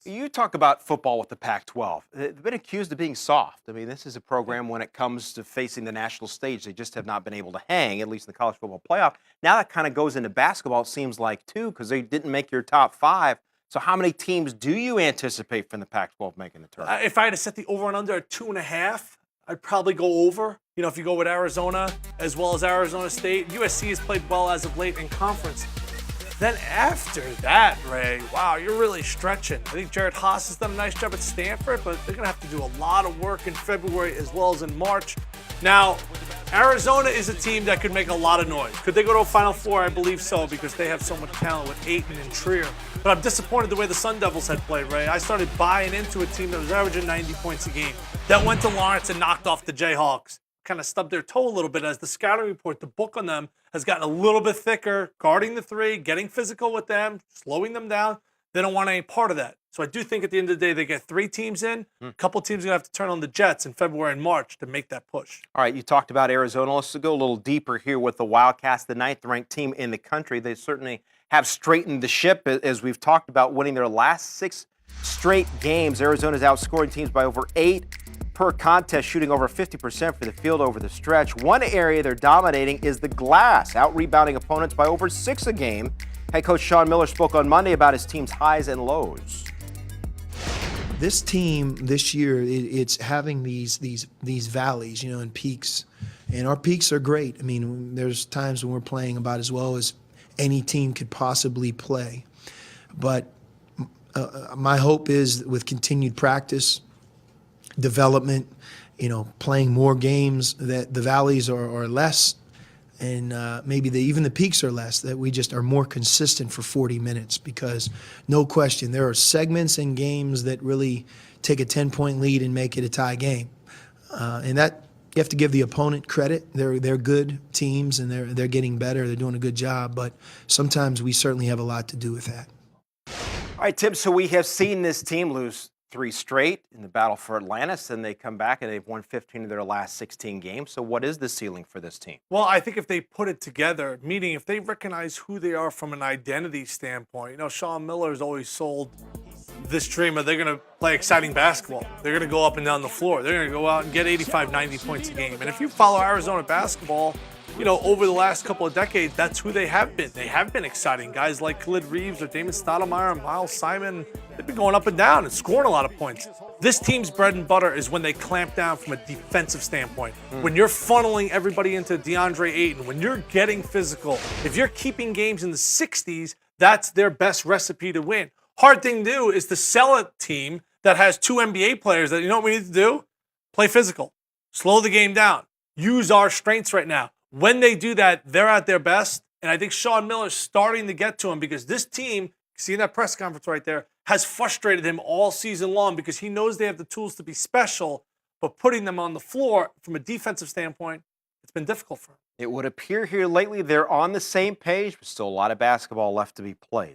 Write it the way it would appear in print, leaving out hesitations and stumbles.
You talk about football with the Pac-12. They've been accused of being soft. I mean, this is a program when it comes to facing the national stage, they just have not been able to hang, at least in the college football playoff. Now that kind of goes into basketball, it seems like, too, because they didn't make your top five. So how many teams do you anticipate from the Pac-12 making the tournament? If I had to set the over and under at 2.5, I'd probably go over. You know, if you go with Arizona as well as Arizona State, USC has played well as of late in conference. Then after that, Ray, wow, you're really stretching. I think Jared Haas has done a nice job at Stanford, but they're going to have to do a lot of work in February as well as in March. Now, Arizona is a team that could make a lot of noise. Could they go to a Final Four? I believe so, because they have so much talent with Ayton and Trier. But I'm disappointed the way the Sun Devils had played, Ray. I started buying into a team that was averaging 90 points a game, that went to Lawrence and knocked off the Jayhawks. Kind of stubbed their toe a little bit as the scouting report, the book on them, has gotten a little bit thicker, guarding the three, getting physical with them, slowing them down. They don't want any part of that. So I do think at the end of the day, they get 3 teams in. A couple teams are going to have to turn on the Jets in February and March to make that push. All right, you talked about Arizona. Let's go a little deeper here with the Wildcats, the 9th-ranked team in the country. They certainly have straightened the ship, as we've talked about, winning their last 6 straight games. Arizona's outscoring teams by over 8 per contest, shooting over 50% for the field over the stretch. One area they're dominating is the glass, out-rebounding opponents by over 6 a game. Head coach Sean Miller spoke on Monday about his team's highs and lows. This team this year, it's having these valleys, and peaks. And our peaks are great. I mean, there's times when we're playing about as well as any team could possibly play. But my hope is with continued practice, development, playing more games, that the valleys are less, and maybe even the peaks are less, that we just are more consistent for 40 minutes, because no question, there are segments in games that really take a 10-point lead and make it a tie game. And that you have to give the opponent credit. They're good teams, and they're getting better. They're doing a good job, but sometimes we certainly have a lot to do with that. All right, Tim, so we have seen this team lose 3 straight in the battle for Atlantis, and they come back and they've won 15 of their last 16 games. So what is the ceiling for this team? Well, I think if they put it together, meaning if they recognize who they are from an identity standpoint, Sean Miller's always sold this dream of they're going to play exciting basketball. They're going to go up and down the floor. They're going to go out and get 85, 90 points a game. And if you follow Arizona basketball, over the last couple of decades, that's who they have been. They have been exciting. Guys like Khalid Reeves or Damon Stoudemire and Miles Simon, they've been going up and down and scoring a lot of points. This team's bread and butter is when they clamp down from a defensive standpoint. When you're funneling everybody into DeAndre Ayton, when you're getting physical, if you're keeping games in the 60s, that's their best recipe to win. Hard thing to do is to sell a team that has 2 NBA players that, what we need to do? Play physical. Slow the game down. Use our strengths right now. When they do that, they're at their best. And I think Sean Miller's starting to get to him, because this team, seeing that press conference right there, has frustrated him all season long, because he knows they have the tools to be special, but putting them on the floor from a defensive standpoint, it's been difficult for him. It would appear here lately they're on the same page, but still a lot of basketball left to be played.